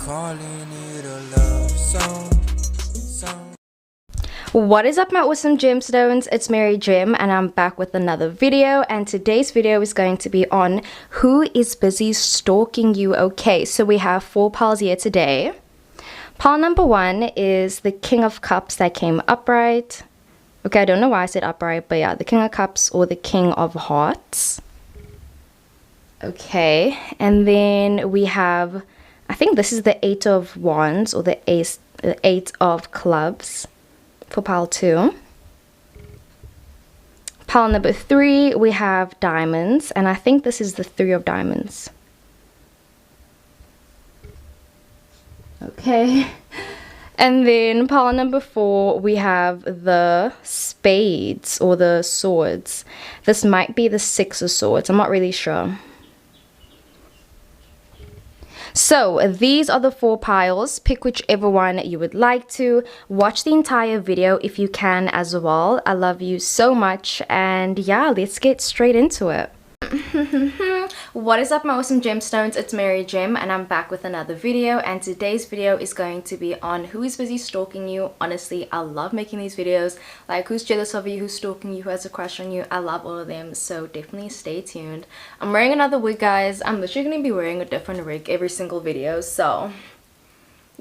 calling it a love song. What is up, my awesome gemstones? It's Mary Gem and I'm back with another video, and today's video is going to be on who is busy stalking you. Okay, so we have 4 piles here today. Pile number 1 is the King of Cups that came upright. Okay, I don't know why I said upright, but yeah, the King of Cups or the King of Hearts. Okay, and then we have, I think this is the 8 of Wands or the 8 of Clubs for pile 2. Pile number 3, we have Diamonds, and I think this is the 3 of Diamonds. Okay. And then pile number 4, we have the Spades or the Swords. This might be the 6 of Swords, I'm not really sure. So these are the 4 piles. Pick whichever one you would like to. Watch the entire video if you can as well. I love you so much, and yeah, let's get straight into it. What is up, my awesome gemstones? It's Mary Gem and I'm back with another video, and today's video is going to be on who is busy stalking you. Honestly, I love making these videos. Like, who's jealous of you, who's stalking you, who has a crush on you. I love all of them, so definitely stay tuned. I'm wearing another wig, guys. I'm literally going to be wearing a different wig every single video, so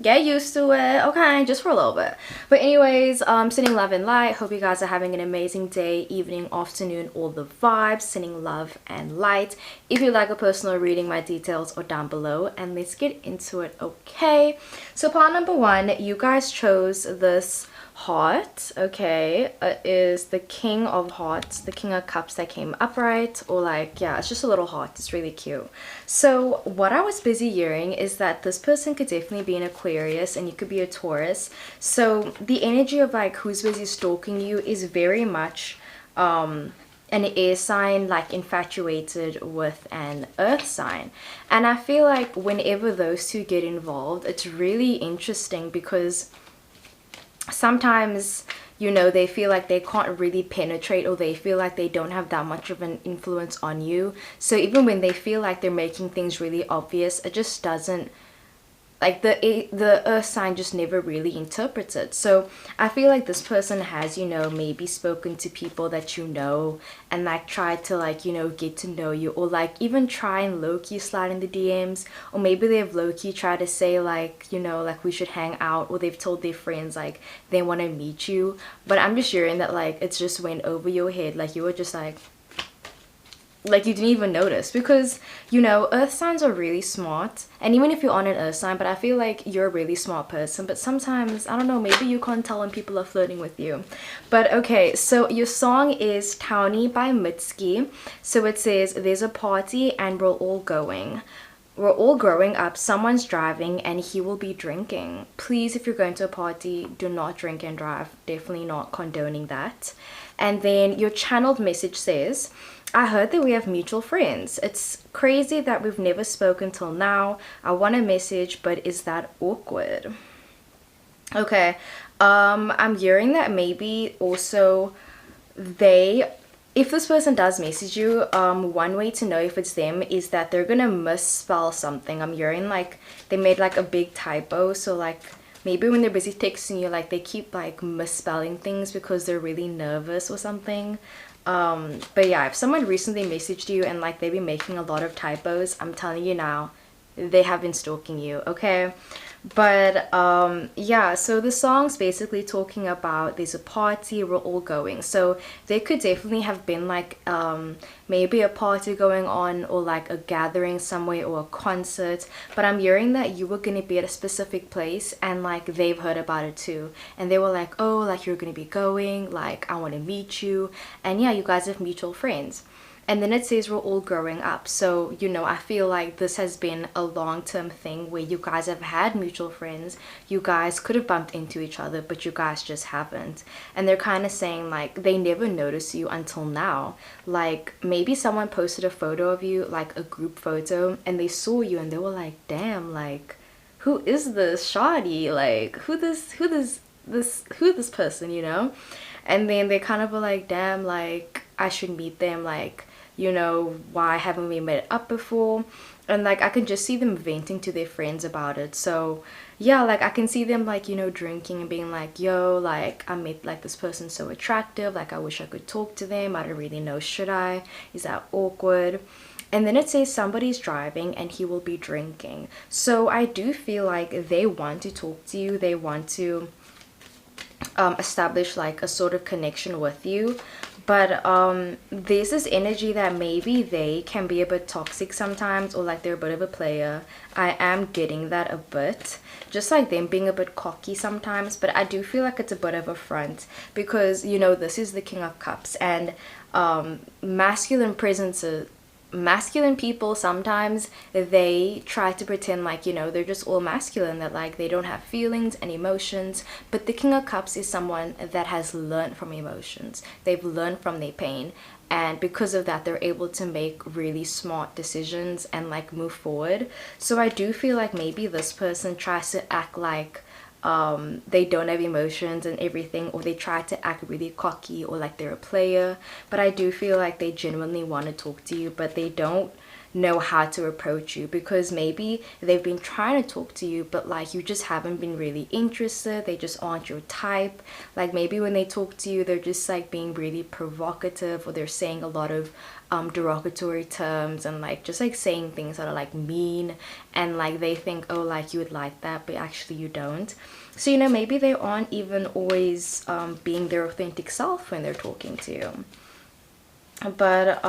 get used to it, okay, just for a little bit. But anyways, sending love and light. Hope you guys are having an amazing day, evening, afternoon, all the vibes. Sending love and light. If you like a personal reading, my details are down below, and let's get into it. Okay, so pile number 1, you guys chose this heart. Okay, it is the King of Hearts, the King of Cups that came upright, or like, yeah, it's just a little heart. It's really cute. So what I was busy hearing is that this person could definitely be an Aquarius and you could be a Taurus. So the energy of like who's busy stalking you is very much an air sign, like infatuated with an earth sign. And I feel like whenever those two get involved, it's really interesting because sometimes, you know, they feel like they can't really penetrate, or they feel like they don't have that much of an influence on you. So even when they feel like they're making things really obvious, it just doesn't, like, the earth sign just never really interprets it. So I feel like this person has, you know, maybe spoken to people that you know and like tried to, like, you know, get to know you, or like even try and low-key slide in the DMs, or maybe they've low-key tried to say like, you know, like we should hang out, or they've told their friends like they want to meet you. But I'm just hearing that like it's just went over your head, like you were just like you didn't even notice, because, you know, earth signs are really smart. And even if you're on an earth sign, but I feel like you're a really smart person, but sometimes, I don't know, maybe you can't tell when people are flirting with you. But okay, so your song is Townie by Mitski. So it says, there's a party and we're all going. We're all growing up, someone's driving and he will be drinking. Please, if you're going to a party, do not drink and drive. Definitely not condoning that. And then your channeled message says, I heard that we have mutual friends. It's crazy that we've never spoken till now. I want a message, but is that awkward? Okay, I'm hearing that maybe also if this person does message you, one way to know if it's them is that they're gonna misspell something. I'm hearing like they made like a big typo, so like maybe when they're busy texting you, like they keep like misspelling things because they're really nervous or something. But yeah, if someone recently messaged you and like they've been making a lot of typos, I'm telling you now, they have been stalking you, okay? But yeah, so the song's basically talking about there's a party, we're all going. So there could definitely have been like maybe a party going on, or like a gathering somewhere, or a concert. But I'm hearing that you were going to be at a specific place and like they've heard about it too, and they were like, oh, like you're going to be going, like I want to meet you. And yeah, you guys have mutual friends. And then it says we're all growing up. So, you know, I feel like this has been a long-term thing where you guys have had mutual friends. You guys could have bumped into each other, but you guys just haven't. And they're kind of saying like they never noticed you until now. Like maybe someone posted a photo of you, like a group photo, and they saw you and they were like, damn, like who is this shawty? Like who this person, you know? And then they kind of were like, damn, like I should meet them, like you know, why haven't we met up before? And like I can just see them venting to their friends about it. So yeah, like I can see them like, you know, drinking and being like, yo, like I met like this person so attractive, like I wish I could talk to them, I don't really know, should I, is that awkward? And then it says somebody's driving and he will be drinking. So I do feel like they want to talk to you, they want to establish like a sort of connection with you, but there's this energy that maybe they can be a bit toxic sometimes, or like they're a bit of a player. I am getting that a bit, just like them being a bit cocky sometimes, but I do feel like it's a bit of a front because, you know, this is the King of Cups, and masculine presences, masculine people, sometimes they try to pretend like, you know, they're just all masculine, that like they don't have feelings and emotions. But the King of Cups is someone that has learned from emotions, they've learned from their pain, and because of that they're able to make really smart decisions and like move forward. So I do feel like maybe this person tries to act like they don't have emotions and everything, or they try to act really cocky or like they're a player, but I do feel like they genuinely want to talk to you, but they don't know how to approach you, because maybe they've been trying to talk to you, but like you just haven't been really interested, they just aren't your type. Like maybe when they talk to you they're just like being really provocative, or they're saying a lot of derogatory terms, and like just like saying things that are like mean, and like they think, oh, like you would like that, but actually you don't. So, you know, maybe they aren't even always being their authentic self when they're talking to you. But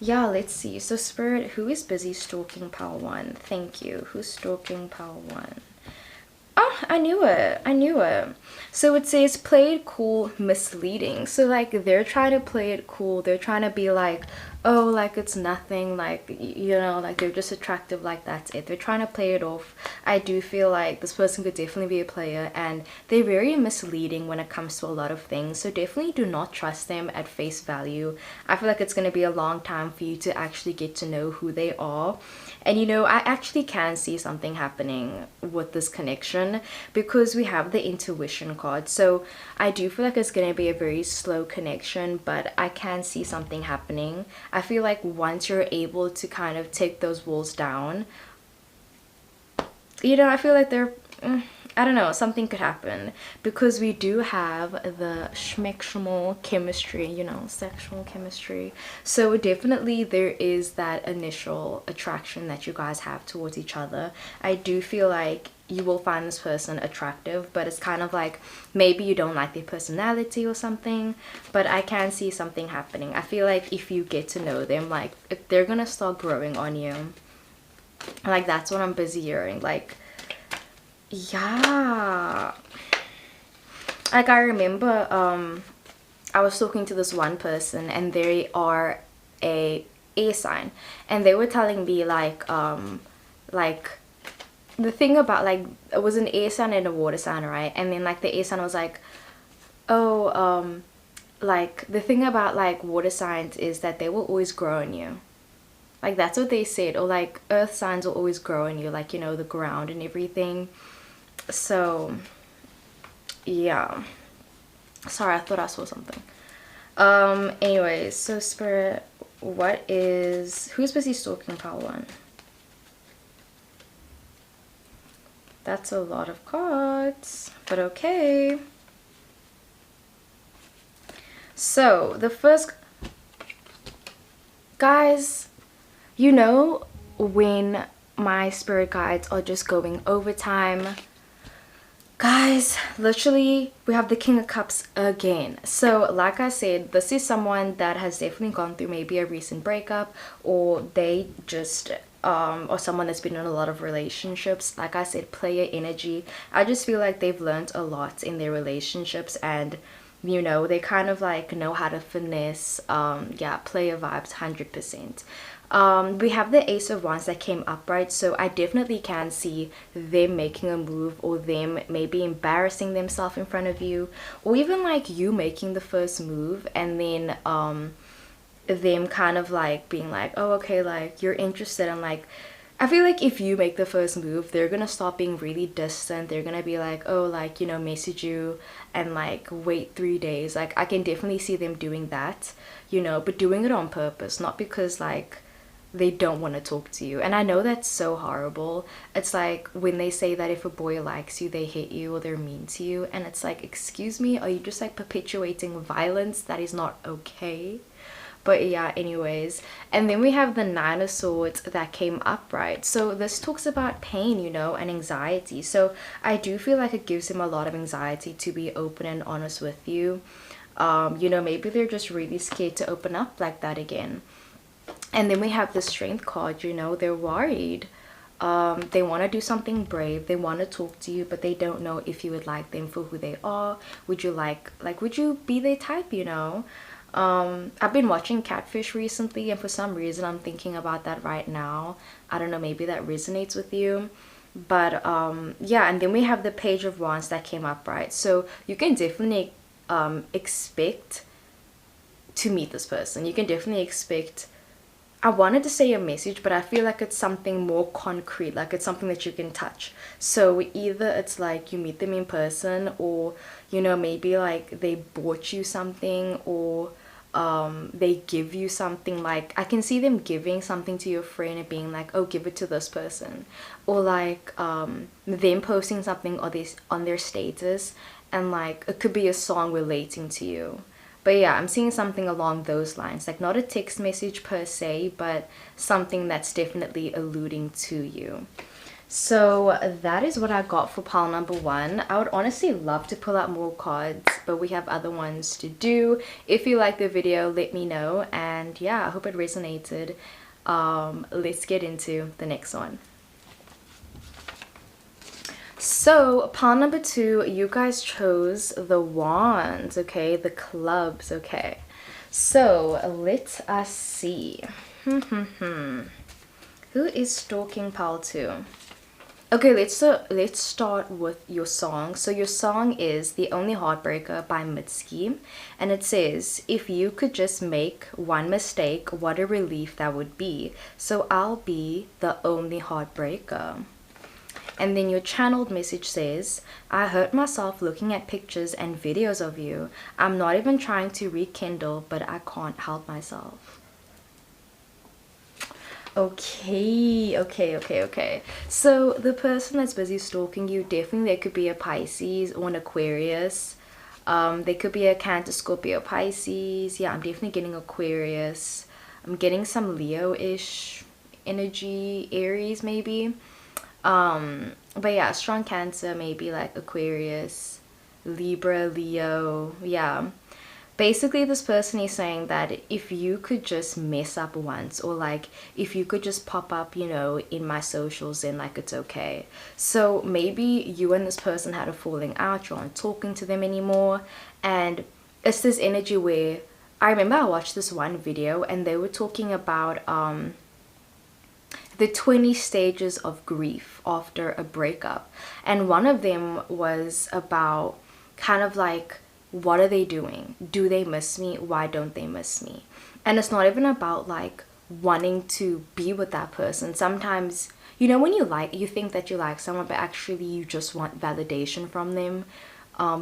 yeah, let's see. So Spirit, who is busy stalking Power One? Thank you. Who's stalking Power One? Oh, I knew it. I knew it. So it says play it cool, misleading. So like they're trying to play it cool. They're trying to be like, oh, like it's nothing, like, you know, like they're just attractive, like that's it. They're trying to play it off. I do feel like this person could definitely be a player, and they're very misleading when it comes to a lot of things. So definitely do not trust them at face value. I feel like it's going to be a long time for you to actually get to know who they are. And you know, I actually can see something happening with this connection, because we have the intuition card. So I do feel like it's going to be a very slow connection, but I can see something happening. I feel like once you're able to kind of take those walls down, you know, I feel like I don't know, something could happen, because we do have the schmexual chemistry, you know, sexual chemistry. So definitely there is that initial attraction that you guys have towards each other. I do feel like you will find this person attractive, but it's kind of like maybe you don't like their personality or something, but I can see something happening. I feel like if you get to know them, like if they're gonna start growing on you. Like that's what I'm busy hearing. Like, yeah, like I remember I was talking to this one person, and they are a air sign, and they were telling me like the thing about, like, it was an air sign and a water sign, right? And then like the air sign was like, oh, like the thing about like water signs is that they will always grow on you. Like that's what they said. Or like earth signs will always grow on you, like, you know, the ground and everything. So yeah, sorry, I thought I saw something. Anyways, so Spirit, who's busy stalking Power One? That's a lot of cards, but okay. So the first, guys, you know, when my spirit guides are just going overtime, guys, literally we have the King of Cups again. So like I said, this is someone that has definitely gone through maybe a recent breakup, or they just or someone that's been in a lot of relationships. Like I said, player energy. I just feel like they've learned a lot in their relationships, and you know, they kind of like know how to finesse. Yeah, player vibes 100%. We have the Ace of Wands that came up, right? So I definitely can see them making a move, or them maybe embarrassing themselves in front of you, or even like you making the first move, and then them kind of like being like, oh, okay, like you're interested, and like I feel like if you make the first move, they're gonna stop being really distant. They're gonna be like, oh, like, you know, message you and like wait 3 days. Like, I can definitely see them doing that, you know, but doing it on purpose, not because like they don't want to talk to you. And I know that's so horrible. It's like when they say that if a boy likes you, they hate you or they're mean to you. And it's like, excuse me, are you just like perpetuating violence? That is not okay. But yeah, anyways. And then we have the Nine of Swords that came up, right? So this talks about pain, you know, and anxiety. So I do feel like it gives him a lot of anxiety to be open and honest with you. You know, maybe they're just really scared to open up like that again. And then we have the Strength card, you know, they're worried. They want to do something brave. They want to talk to you, but they don't know if you would like them for who they are. Would you would you be their type, you know? I've been watching Catfish recently, and for some reason I'm thinking about that right now. I don't know, maybe that resonates with you. But yeah, and then we have the Page of Wands that came up, right? So you can definitely expect to meet this person. You can definitely expect, I wanted to say a message, but I feel like it's something more concrete, like it's something that you can touch. So either it's like you meet them in person, or, you know, maybe like they bought you something, or they give you something. Like I can see them giving something to your friend and being like, oh, give it to this person, or like them posting something on their status, and like it could be a song relating to you. But yeah, I'm seeing something along those lines, like not a text message per se, but something that's definitely alluding to you. So that is what I got for pile number one. I would honestly love to pull out more cards, but we have other ones to do. If you like the video, let me know. And yeah, I hope it resonated. Let's get into the next one. So pile number two, you guys chose the wands, okay, the clubs, okay. So let us see. Who is stalking pile two? Okay, let's start with your song. So your song is The Only Heartbreaker by Mitski, and it says, if you could just make one mistake, what a relief that would be. So I'll be the only heartbreaker. And then your channeled message says, I hurt myself looking at pictures and videos of you. I'm not even trying to rekindle, but I can't help myself. Okay. So the person that's busy stalking you, definitely they could be a Pisces or an Aquarius. They could be a Cancer, Scorpio, Pisces. Yeah, I'm definitely getting Aquarius. I'm getting some Leo-ish energy, Aries maybe. But yeah, strong Cancer, maybe like Aquarius, Libra, Leo. Yeah. Basically, this person is saying that if you could just mess up once, or like if you could just pop up, you know, in my socials, then like it's okay. So maybe you and this person had a falling out, you aren't talking to them anymore, and it's this energy where I remember I watched this one video and they were talking about the 20 stages of grief after a breakup, and one of them was about kind of like, what are they doing? Do they miss me? Why don't they miss me? And it's not even about like wanting to be with that person. Sometimes, you know, when you think that you like someone, but actually you just want validation from them.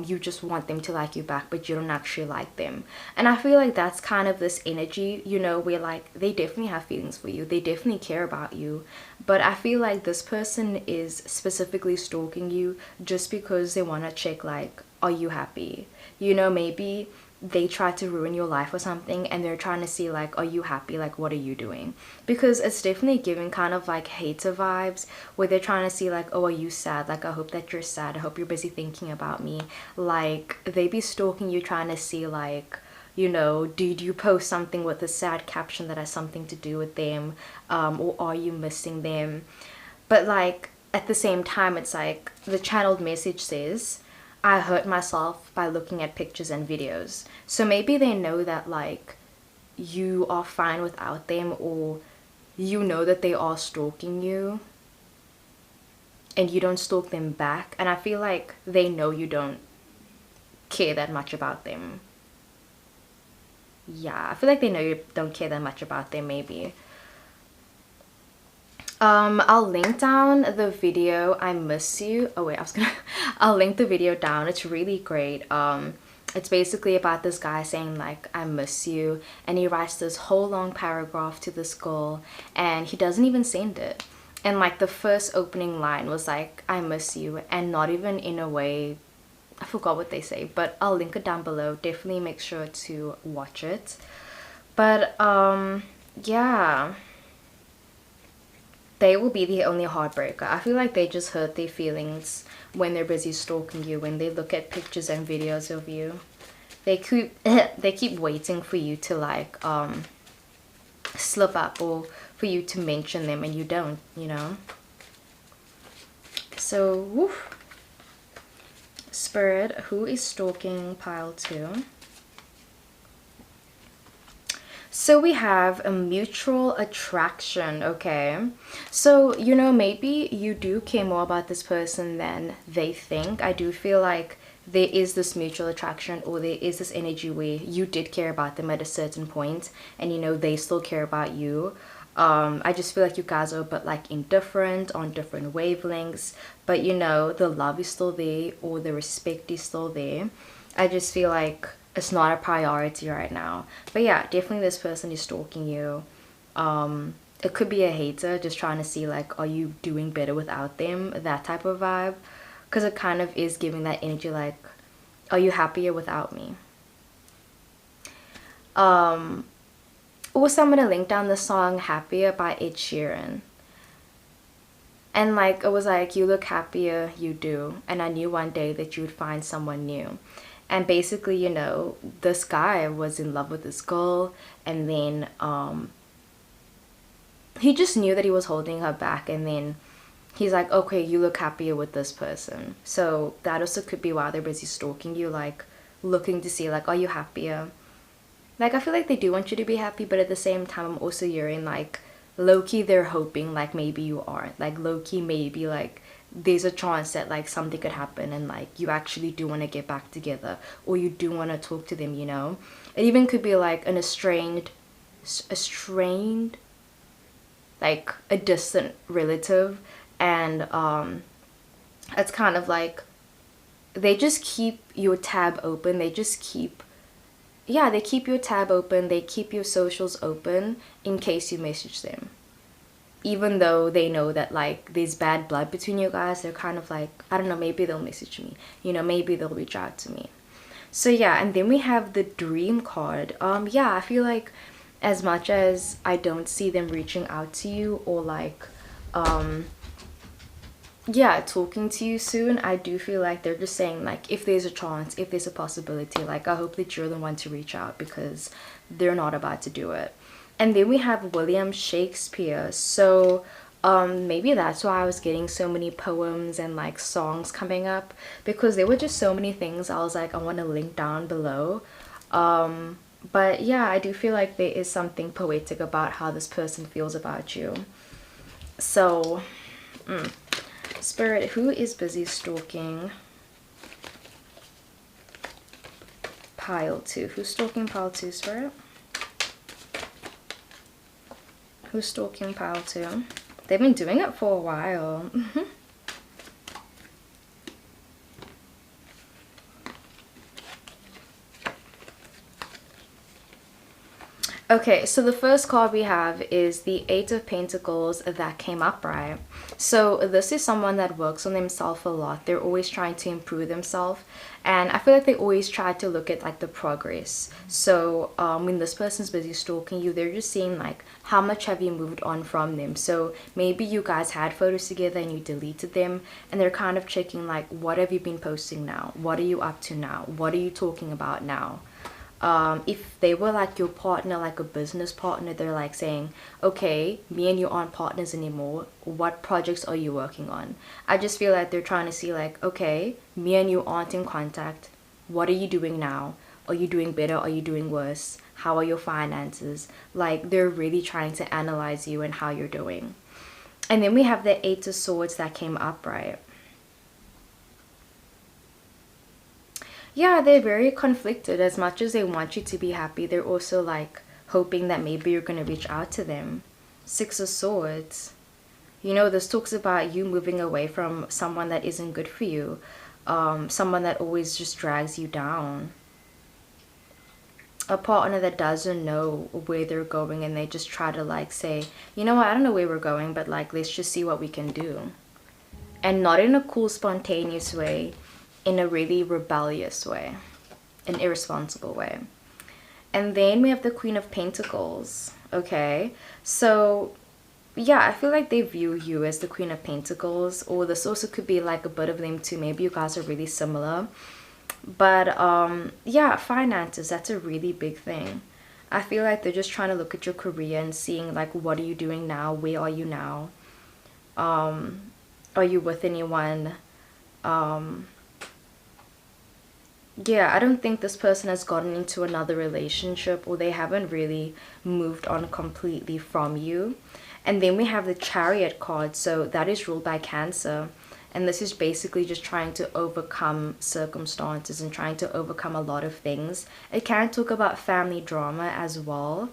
You just want them to like you back, but you don't actually like them. And I feel like that's kind of this energy, you know, where like they definitely have feelings for you, they definitely care about you, but I feel like this person is specifically stalking you just because they want to check like, are you happy? You know, maybe they try to ruin your life or something, and they're trying to see like, are you happy? Like, what are you doing? Because it's definitely giving kind of like hater vibes, where they're trying to see like, oh, are you sad? Like, I hope that you're sad, I hope you're busy thinking about me. Like, they be stalking you, trying to see like, you know, did you post something with a sad caption that has something to do with them, or are you missing them? But like at the same time, it's like the channeled message says, I hurt myself by looking at pictures and videos. So maybe they know that like you are fine without them, or you know that they are stalking you and you don't stalk them back. And I feel like they know you don't care that much about them. Yeah, I feel like they know you don't care that much about them maybe. I'll link down the video I miss you. Oh wait, I'll link the video down. It's really great. It's basically about this guy saying like I miss you, and he writes this whole long paragraph to this girl, and he doesn't even send it. And like the first opening line was like I miss you, and not even in a way, I forgot what they say, but I'll link it down below. Definitely make sure to watch it. But yeah, they will be the only heartbreaker. I feel like they just hurt their feelings when they're busy stalking you, when they look at pictures and videos of you. They keep they keep waiting for you to like slip up, or for you to mention them, and you don't, you know. So woof. Spirit, who is stalking pile 2? So we have a mutual attraction, okay? So, you know, maybe you do care more about this person than they think. I do feel like there is this mutual attraction, or there is this energy where you did care about them at a certain point, and you know, they still care about you. I just feel like you guys are but like indifferent, on different wavelengths, but you know, the love is still there, or the respect is still there. I just feel like it's not a priority right now. But yeah, definitely this person is stalking you. It could be a hater just trying to see like, are you doing better without them, that type of vibe, because it kind of is giving that energy like, are you happier without me? Also, I'm gonna link down the song Happier by Ed Sheeran. And like, it was like, you look happier, you do, and I knew one day that you would find someone new. And basically, you know, this guy was in love with this girl, and then he just knew that he was holding her back, and then he's like, okay, you look happier with this person. So that also could be why they're busy stalking you, like looking to see like, are you happier? Like, I feel like they do want you to be happy, but at the same time, I'm also hearing like, low-key they're hoping like maybe you aren't. Like, low-key maybe like there's a chance that like something could happen, and like you actually do want to get back together, or you do want to talk to them, you know. It even could be like an estranged, like a distant relative, and it's kind of like they just keep your tab open. They just keep, yeah, they keep your tab open, they keep your socials open in case you message them. Even though they know that like there's bad blood between you guys, they're kind of like, I don't know, maybe they'll message me, you know, maybe they'll reach out to me. So yeah, and then we have the dream card. Yeah, I feel like as much as I don't see them reaching out to you, or like yeah, talking to you soon, I do feel like they're just saying like, if there's a chance, if there's a possibility, like I hope that you're the one to reach out, because they're not about to do it. And then we have William Shakespeare. So maybe that's why I was getting so many poems and like songs coming up, because there were just so many things I was like, I want to link down below. But yeah, I do feel like there is something poetic about how this person feels about you. So Spirit, who is busy stalking pile 2? Who's stalking pile 2, Spirit? Who's stalking pile 2? They've been doing it for a while. Okay, so the first card we have is the Eight of Pentacles that came up, right? So this is someone that works on themselves a lot. They're always trying to improve themselves, and I feel like they always try to look at like the progress. So when this person's busy stalking you, they're just seeing like, how much have you moved on from them? So maybe you guys had photos together and you deleted them, and they're kind of checking like, what have you been posting now? What are you up to now? What are you talking about now? If they were like your partner, like a business partner, they're like saying, okay, me and you aren't partners anymore, what projects are you working on? I just feel like they're trying to see like, okay, me and you aren't in contact, what are you doing now? Are you doing better? Are you doing worse? How are your finances? Like, they're really trying to analyze you and how you're doing. And then we have the Eight of Swords that came up, right? Yeah, they're very conflicted. As much as they want you to be happy, they're also like hoping that maybe you're going to reach out to them. Six of Swords. You know, this talks about you moving away from someone that isn't good for you, someone that always just drags you down, a partner that doesn't know where they're going and they just try to like say, you know what, I don't know where we're going, but like let's just see what we can do. And not in a cool, spontaneous way, in a really rebellious way, an irresponsible way. And then we have the Queen of Pentacles. Okay, so yeah, I feel like they view you as the Queen of Pentacles, or this also could be like a bit of them too. Maybe you guys are really similar. But yeah, finances, that's a really big thing. I feel like they're just trying to look at your career and seeing like, what are you doing now? Where are you now? Are you with anyone? Yeah, I don't think this person has gotten into another relationship, or they haven't really moved on completely from you. And then we have the Chariot card, so that is ruled by Cancer. And this is basically just trying to overcome circumstances and trying to overcome a lot of things. It can talk about family drama as well,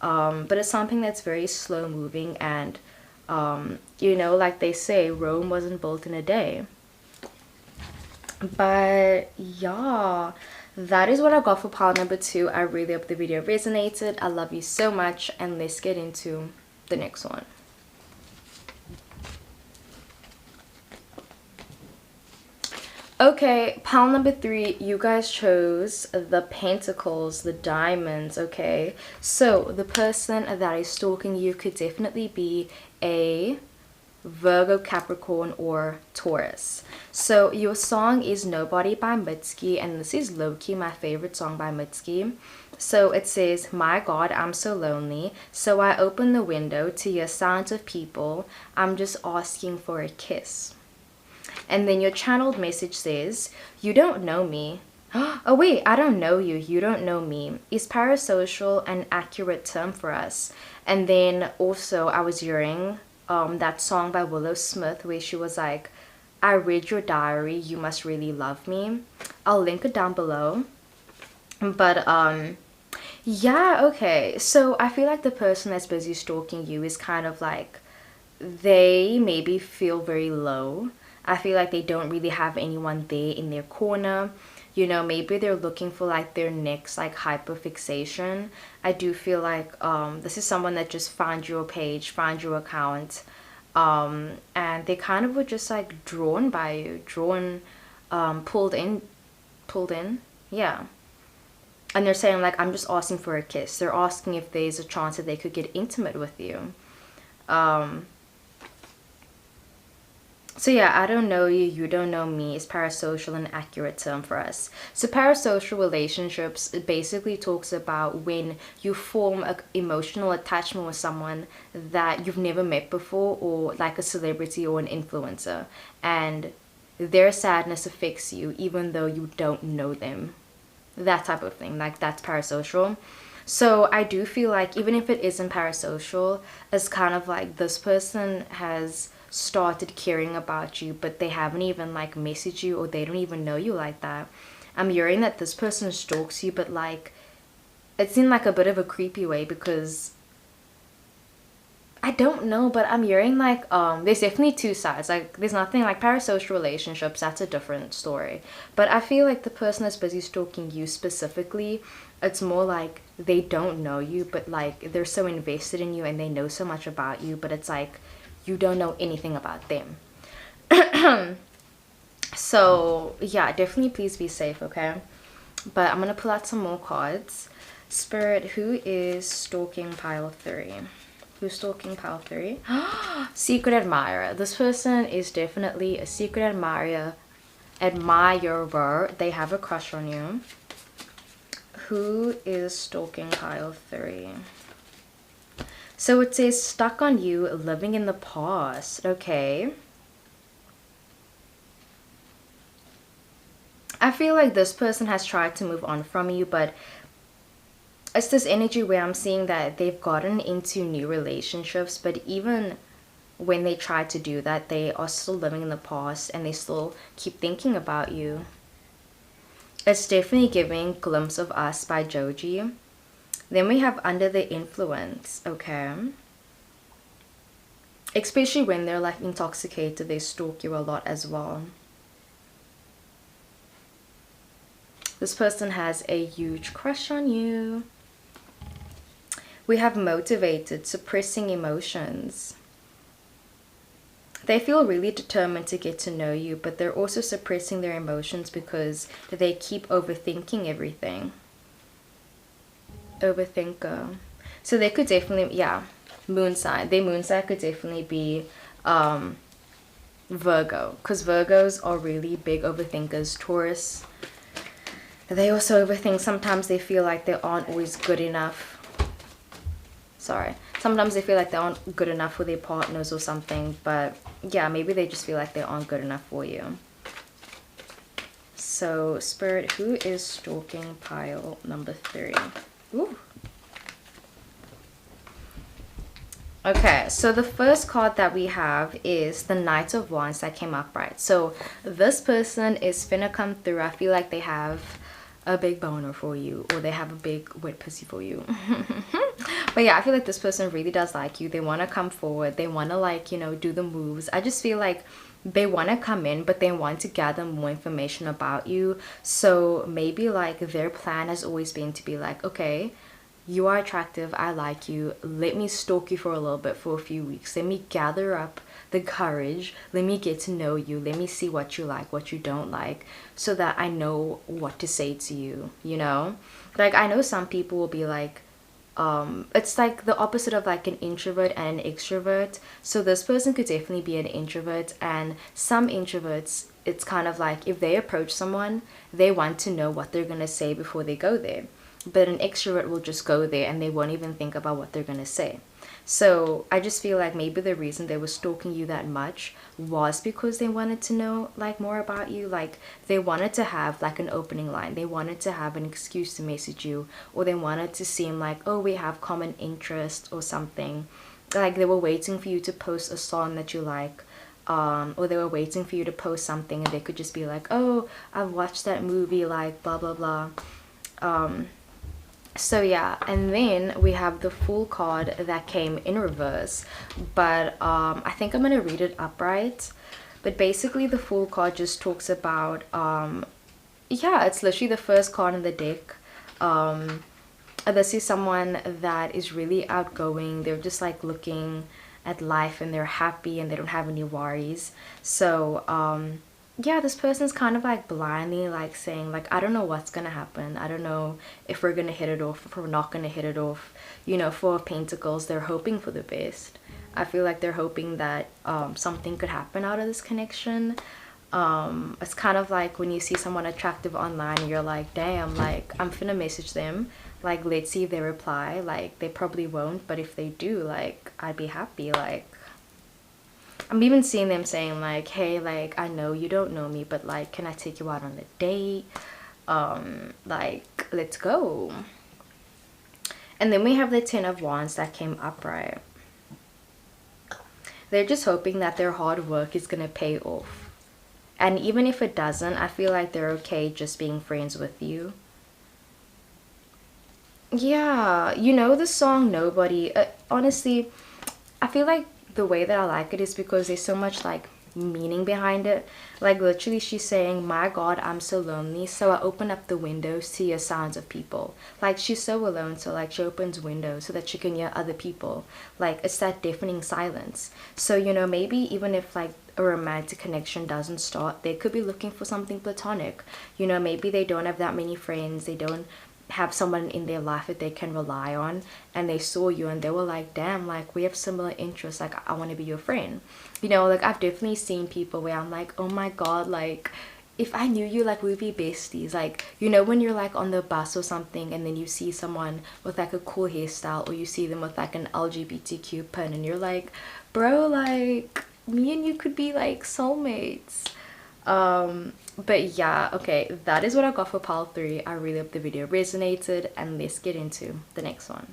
but it's something that's very slow moving. And, you know, like they say, Rome wasn't built in a day. But yeah, that is what I got for pile number 2. I really hope the video resonated. I love you so much, and let's get into the next one. Okay, pile number 3, you guys chose the Pentacles, the Diamonds. Okay, so the person that is stalking you could definitely be a Virgo, Capricorn, or Taurus. So your song is Nobody by Mitski, and this is low-key my favorite song by Mitski. So it says, my God, I'm so lonely, so I open the window to hear sounds of people. I'm just asking for a kiss. And then your channeled message says, you don't know me. Oh wait, I don't know you, you don't know me. Is parasocial an accurate term for us? And then also I was hearing that song by Willow Smith where she was like, I read your diary, you must really love me. I'll link it down below. But yeah, okay, so I feel like the person that's busy stalking you is kind of like, they maybe feel very low. I feel like they don't really have anyone there in their corner. You know, maybe they're looking for like their next like hyperfixation. I do feel like this is someone that just found your page, found your account, and they kind of were just like drawn by you, pulled in, yeah. And they're saying like, I'm just asking for a kiss. They're asking if there's a chance that they could get intimate with you. So yeah, I don't know you, you don't know me is parasocial, an accurate term for us. So parasocial relationships, it basically talks about when you form an emotional attachment with someone that you've never met before, or like a celebrity or an influencer, and their sadness affects you even though you don't know them. That type of thing, like that's parasocial. So I do feel like even if it isn't parasocial, it's kind of like this person has started caring about you, but they haven't even like messaged you, or they don't even know you like that. I'm hearing that this person stalks you, but like it's in like a bit of a creepy way, because I don't know, but I'm hearing like there's definitely two sides. Like there's nothing like parasocial relationships, that's a different story. But I feel like the person that's busy stalking you specifically, it's more like they don't know you, but like they're so invested in you and they know so much about you, but it's like you don't know anything about them. So yeah, definitely please be safe, okay? But I'm gonna pull out some more cards. Spirit, who is stalking pile 3? Who's stalking pile 3? Secret admirer. This person is definitely a secret admirer. They have a crush on you. Who is stalking pile 3? So it says stuck on you, living in the past. Okay. I feel like this person has tried to move on from you, but it's this energy where I'm seeing that they've gotten into new relationships, but even when they try to do that, they are still living in the past and they still keep thinking about you. It's definitely giving Glimpse of Us by Joji. Then we have Under the Influence, okay? especially when they're like intoxicated, they stalk you a lot as well. This person has a huge crush on you. We have motivated, suppressing emotions. They feel really determined to get to know you, but they're also suppressing their emotions because they keep overthinking everything. Overthinker. So they could definitely, yeah, moon sign. Their moon sign could definitely be Virgo, because Virgos are really big overthinkers. Taurus, they also overthink. Sometimes they feel like they aren't always good enough. Sorry. Sometimes they feel like they aren't good enough for their partners or something. But yeah, maybe they just feel like they aren't good enough for you. So, Spirit, who is stalking pile number 3? Ooh. Okay, so the first card that we have is the Knight of Wands that came up, right? So this person is finna come through. I feel like they have a big boner for you, or they have a big wet pussy for you. But yeah, I feel like this person really does like you. They want to come forward. They want to, like, you know, do the moves. I just feel like they want to come in, but they want to gather more information about you. So maybe like their plan has always been to be like, okay, you are attractive, I like you, let me stalk you for a little bit, for a few weeks, let me gather up the courage, let me get to know you, let me see what you like, what you don't like, so that I know what to say to you, you know? Like, I know some people will be like, it's like the opposite of like an introvert and an extrovert. So this person could definitely be an introvert, and some introverts, it's kind of like if they approach someone, they want to know what they're gonna say before they go there. But an extrovert will just go there and they won't even think about what they're going to say. So I just feel like maybe the reason they were stalking you that much was because they wanted to know like more about you. Like they wanted to have like an opening line. They wanted to have an excuse to message you, or they wanted to seem like, oh, we have common interest or something. Like they were waiting for you to post a song that you like. Or they were waiting for you to post something and they could just be like, oh, I've watched that movie, like blah, blah, blah. So yeah, and then we have the Fool card that came in reverse, but I think I'm gonna read it upright. But basically the Fool card just talks about yeah, it's literally the first card in the deck. This is someone that is really outgoing. They're just like looking at life and they're happy and they don't have any worries. So yeah, this person's kind of like blindly like saying like, I don't know what's gonna happen, I don't know if we're gonna hit it off, if we're not gonna hit it off. You know, Four of Pentacles, they're hoping for the best. I feel like they're hoping that something could happen out of this connection. It's kind of like when you see someone attractive online and you're like, damn, like I'm finna message them, like let's see if they reply. Like they probably won't, but if they do, like I'd be happy. Like I'm even seeing them saying like, hey, like I know you don't know me, but like can I take you out on a date? Like let's go. And then we have the Ten of Wands that came upright. They're just hoping that their hard work is gonna pay off. And even if it doesn't, I feel like they're okay just being friends with you. Yeah, you know the song Nobody. Honestly, I feel like the way that I like it is because there's so much like meaning behind it. Like literally she's saying, my God, I'm so lonely, so I open up the windows to hear sounds of people. Like she's so alone, so like she opens windows so that she can hear other people. Like it's that deafening silence. So you know, maybe even if like a romantic connection doesn't start, they could be looking for something platonic. You know, maybe they don't have that many friends, they don't have someone in their life that they can rely on, and they saw you and they were like, damn, like we have similar interests, like I want to be your friend. You know, like I've definitely seen people where I'm like, oh my God, like if I knew you, like we'd be besties. Like, you know, when you're like on the bus or something and then you see someone with like a cool hairstyle, or you see them with like an LGBTQ pin and you're like, bro, like me and you could be like soulmates. But yeah, okay, that is what I got for pile 3. I really hope the video resonated, and let's get into the next one.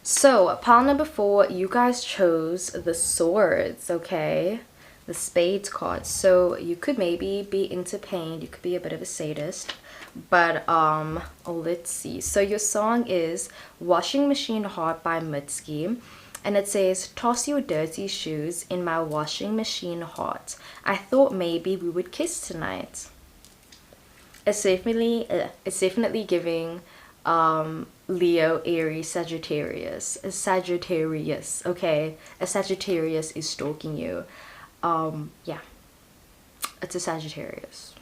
So pile number 4, you guys chose the swords, okay, the spades card. So you could maybe be into pain, you could be a bit of a sadist, but let's see. So your song is Washing Machine Heart by Mitski. And it says, toss your dirty shoes in my washing machine hot. I thought maybe we would kiss tonight. It's definitely giving Leo, Aries, Sagittarius. A Sagittarius, okay? A Sagittarius is stalking you. Yeah, it's a Sagittarius.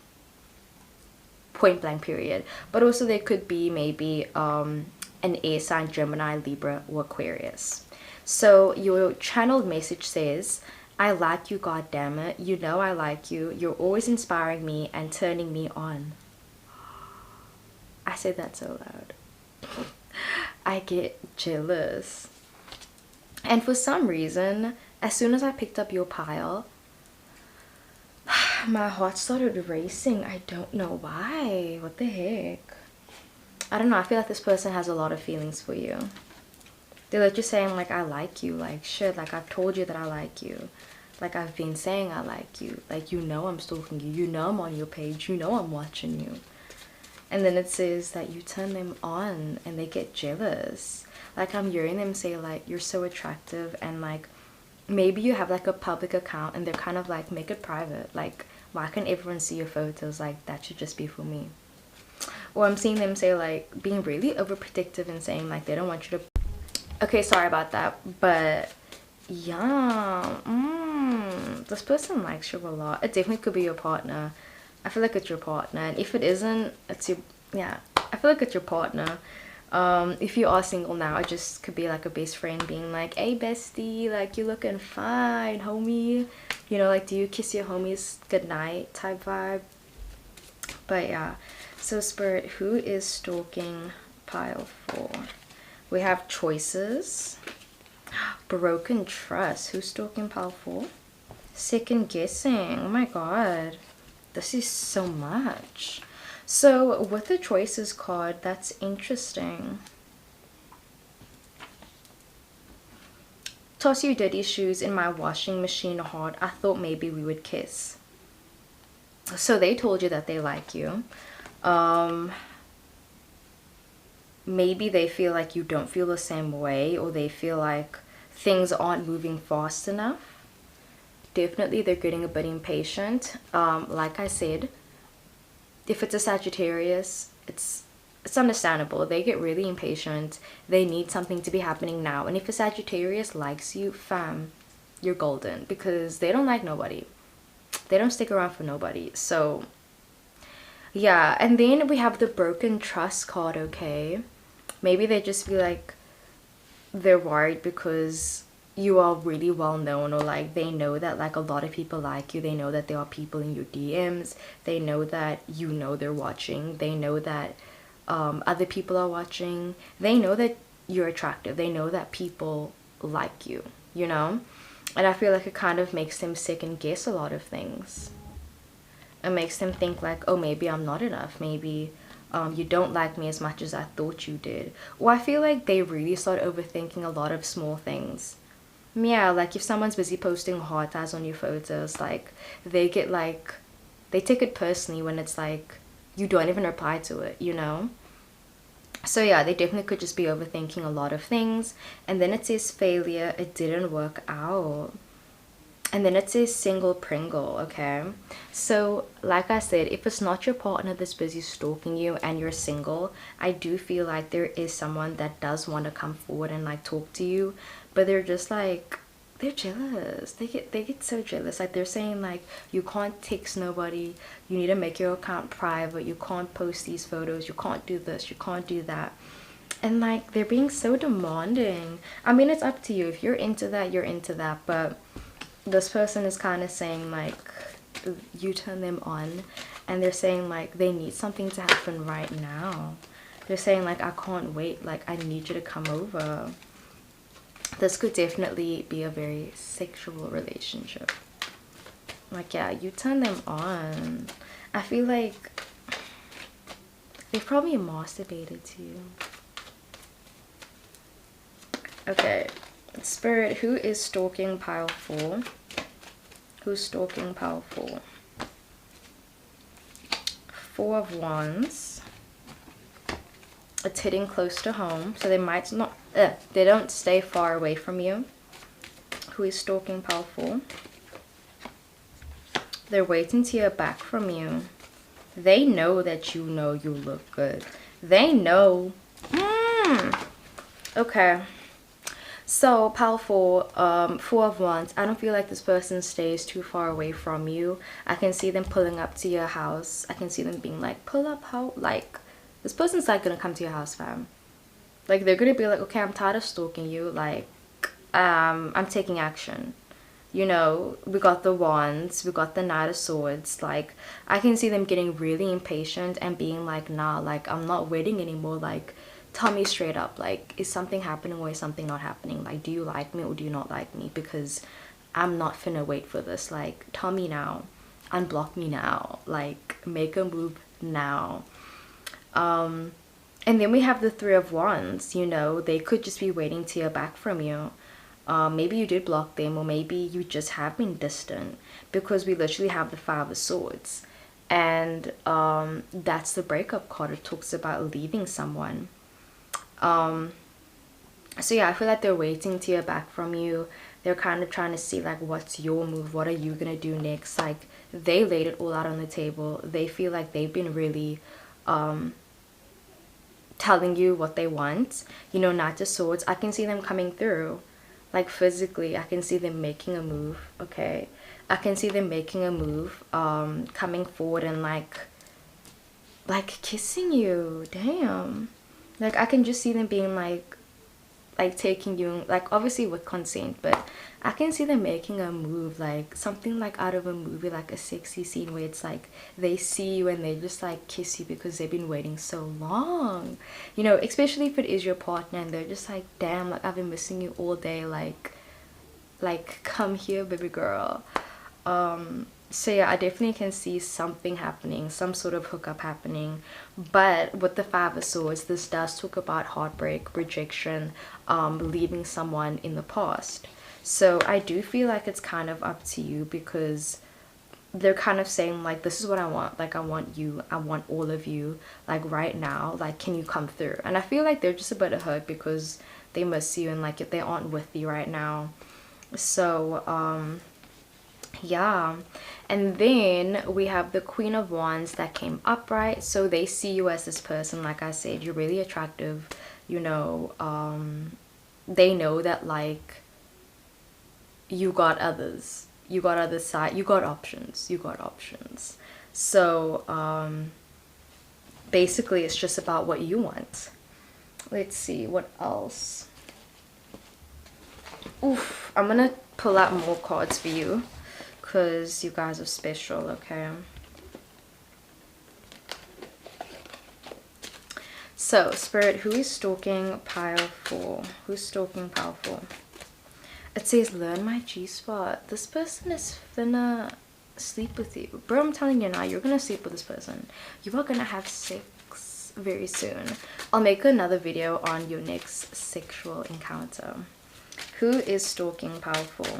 Point blank period. But also there could be maybe an air sign, Gemini, Libra, or Aquarius. So your channeled message says, I like you, goddammit. You know I like you. You're always inspiring me and turning me on. I said that so loud. I get jealous. And for some reason, as soon as I picked up your pile, my heart started racing. I don't know why. What the heck? I don't know. I feel like this person has a lot of feelings for you. They're like just saying like, I like you. Like, shit, like I've told you that I like you. Like I've been saying I like you. Like, you know I'm stalking you. You know I'm on your page. You know I'm watching you. And then it says that you turn them on and they get jealous. Like I'm hearing them say like, you're so attractive, and like maybe you have like a public account and they're kind of like, make it private. Like, why can't everyone see your photos? Like, that should just be for me. Or I'm seeing them say like, being really overprotective and saying like they don't want you to. Okay, sorry about that, but yeah, this person likes you a lot. It definitely could be your partner. I feel like it's your partner, and if it isn't, it's your, yeah, I feel like it's your partner. If you are single now, it just could be like a best friend being like, hey bestie, like you looking fine, homie. You know, like, do you kiss your homies goodnight type vibe. But yeah, so Spirit, who is stalking pile 4? We have choices, broken trust. Who's stalking pile 4? Second guessing. Oh my god, this is so much. So with the choices card, that's interesting. Toss your dirty shoes in my washing machine hot. I thought maybe we would kiss. So they told you that they like you. Maybe they feel like you don't feel the same way, or they feel like things aren't moving fast enough. Definitely they're getting a bit impatient. Like I said, if it's a Sagittarius, it's understandable. They get really impatient. They need something to be happening now. And if a Sagittarius likes you, fam, you're golden, because they don't like nobody. They don't stick around for nobody. So yeah, and then we have the broken trust card, okay? Maybe they just feel like they're worried because you are really well known, or like they know that like a lot of people like you. They know that there are people in your DMs. They know that you know they're watching. They know that other people are watching. They know that you're attractive. They know that people like you, you know? And I feel like it kind of makes them second guess a lot of things. It makes them think like, oh, maybe I'm not enough. Maybe you don't like me as much as I thought you did. Or I feel like they really start overthinking a lot of small things. Yeah, like if someone's busy posting heart eyes on your photos, like they get like, they take it personally when it's like you don't even reply to it, you know? So yeah, they definitely could just be overthinking a lot of things. And then it says failure, it didn't work out. And then it says single Pringle, okay? So like I said, if it's not your partner that's busy stalking you and you're single, I do feel like there is someone that does want to come forward and like talk to you, but they're just like, they're jealous. They get so jealous. Like they're saying like, you can't text nobody, you need to make your account private, you can't post these photos, you can't do this, you can't do that. And like they're being so demanding. I mean, it's up to you. If you're into that, you're into that, but this person is kind of saying like, you turn them on, and they're saying like they need something to happen right now. They're saying like, I can't wait, like I need you to come over. This could definitely be a very sexual relationship. Like, yeah, you turn them on. I feel like they probably masturbated to you. Okay, Spirit, who is stalking pile 4? Who's stalking pile 4? 4 of Wands. It's hitting close to home, so they might not, they don't stay far away from you. Who is stalking powerful? They're waiting to hear back from you. They know that you know you look good. They know. Okay. So, powerful, Four of Wands. I don't feel like this person stays too far away from you. I can see them pulling up to your house. I can see them being like, pull up, how? Like, this person's not gonna come to your house, fam. Like, they're gonna be like, okay, I'm tired of stalking you. Like, I'm taking action. You know, we got the Wands, we got the Knight of Swords. Like, I can see them getting really impatient and being like, nah, like, I'm not waiting anymore. Like, tell me straight up, like, is something happening or is something not happening? Like, do you like me or do you not like me? Because I'm not finna wait for this. Like, tell me now, unblock me now, like, make a move now. And then we have the Three of Wands. You know, they could just be waiting to hear back from you. Maybe you did block them, or maybe you just have been distant, because we literally have the Five of Swords, and that's the breakup card. It talks about leaving someone. So yeah, I feel like they're waiting to hear back from you. They're kind of trying to see like, what's your move? What are you gonna do next? Like, they laid it all out on the table. They feel like they've been really telling you what they want. You know, Knight of Swords, I can see them coming through. Like, physically, I can see them making a move. Okay, I can see them making a move, coming forward and like kissing you. Damn. Like, I can just see them being like taking you, like, obviously with consent, but I can see them making a move, like something like out of a movie, like a sexy scene where it's like they see you and they just like kiss you because they've been waiting so long. You know, especially if it is your partner and they're just like, damn, like, I've been missing you all day, like come here, baby girl. So yeah, I definitely can see something happening, some sort of hookup happening. But with the Five of Swords, this does talk about heartbreak, rejection, leaving someone in the past. So I do feel like it's kind of up to you, because they're kind of saying like, this is what I want. Like, I want you, I want all of you, like, right now. Like, can you come through? And I feel like they're just a bit hurt because they miss you and like they aren't with you right now. So yeah. And then we have the Queen of Wands that came upright. So they see you as this person, like I said, you're really attractive. You know, they know that like you got others, you got other side, you got options, you got options. So basically it's just about what you want. Let's see what else. Oof, I'm gonna pull out more cards for you because you guys are special. Okay, so Spirit, who is stalking powerful? Who's stalking powerful? It says, learn my G-spot. This person is finna sleep with you. Bro, I'm telling you now, you're gonna sleep with this person. You are gonna have sex very soon. I'll make another video on your next sexual encounter. Who is stalking powerful?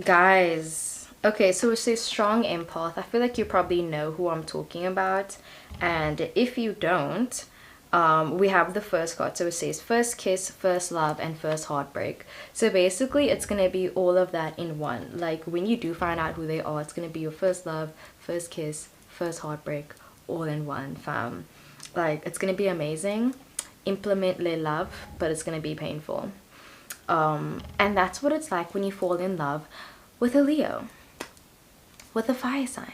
Guys, okay, so it says strong empath. I feel like you probably know who I'm talking about. And if you don't, we have the first card. So it says first kiss, first love, and first heartbreak. So basically it's gonna be all of that in one. Like, when you do find out who they are, it's gonna be your first love, first kiss, first heartbreak, all in one, fam. Like, it's gonna be amazing. Implement le love, but it's gonna be painful. And that's what it's like when you fall in love with a Leo, with a fire sign.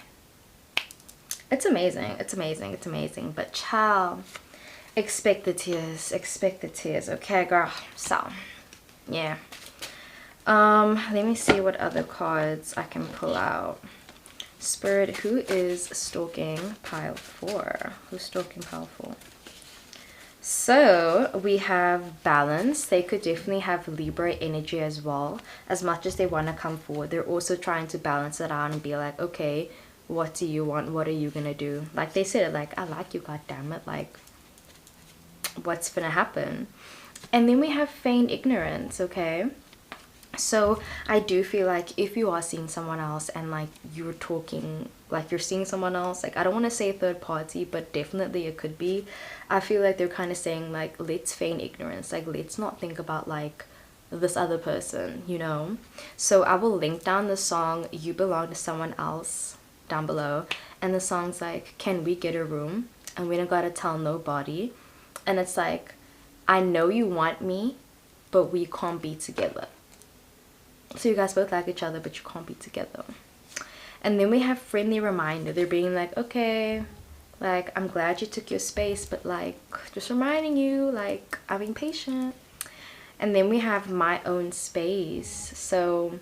It's amazing, it's amazing, it's amazing. But child, expect the tears, okay, girl? So yeah, let me see what other cards I can pull out. Spirit, who is stalking pile 4? Who's stalking pile 4? So we have balance. They could definitely have Libra energy as well. As much as they want to come forward, they're also trying to balance it out and be like, okay, what do you want? What are you gonna do? Like they said, like, I like you, god damn it, like, what's gonna happen? And then we have feigned ignorance. Okay, So I do feel like if you are seeing someone else and like you're talking, like you're seeing someone else, like I don't want to say third party, but definitely it could be. I feel like they're kind of saying like, let's feign ignorance, like let's not think about like this other person, you know. So I will link down the song You Belong to Someone Else down below, and the song's like, can we get a room and we don't gotta tell nobody. And it's like, I know you want me, but we can't be together. So you guys both like each other, but you can't be together. And then we have friendly reminder. They're being like, okay, like I'm glad you took your space, but like just reminding you, like I'm being patient. And then we have my own space. So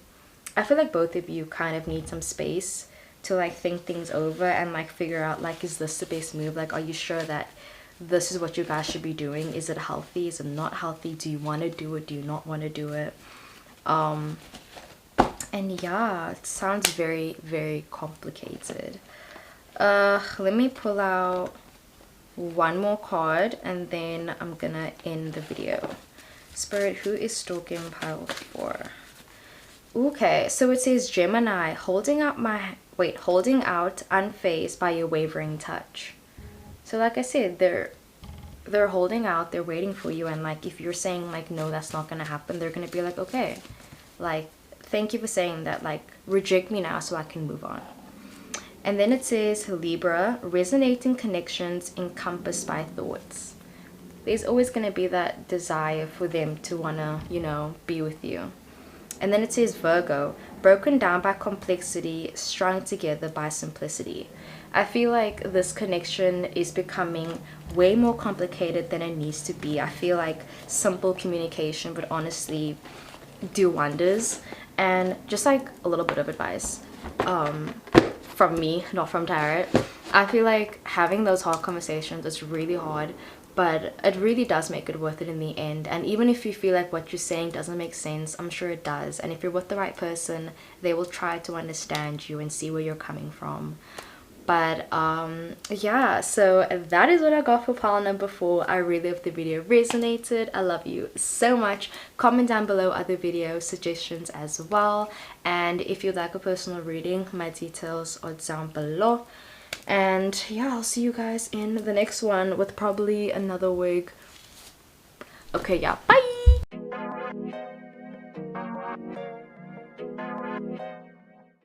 I feel like both of you kind of need some space to like think things over and like figure out like, is this the best move? Like, are you sure that this is what you guys should be doing? Is it healthy? Is it not healthy? Do you want to do it? Do you not want to do it? And yeah, it sounds very, very complicated. Let me pull out one more card and then I'm gonna end the video. Spirit, who is stalking pile 4? Okay, so it says Gemini, holding out unfazed by your wavering touch. So like I said, they're holding out, they're waiting for you, and like if you're saying like no, that's not gonna happen, they're gonna be like, okay, like thank you for saying that, like reject me now so I can move on. And then it says Libra, resonating connections encompassed by thoughts. There's always going to be that desire for them to want to, you know, be with you. And then it says Virgo, broken down by complexity, strung together by simplicity. I feel like this connection is becoming way more complicated than it needs to be. I feel like simple communication would honestly do wonders. And just like a little bit of advice from me, not from Tarot, I feel like having those hard conversations is really hard, but it really does make it worth it in the end. And even if you feel like what you're saying doesn't make sense, I'm sure it does. And if you're with the right person, they will try to understand you and see where you're coming from. But yeah, so that is what I got for pile number 4. I really hope the video resonated. I love you so much. Comment down below other video suggestions as well, and if you'd like a personal reading, my details are down below. And yeah, I'll see you guys in the next one with probably another wig. Okay, yeah, bye.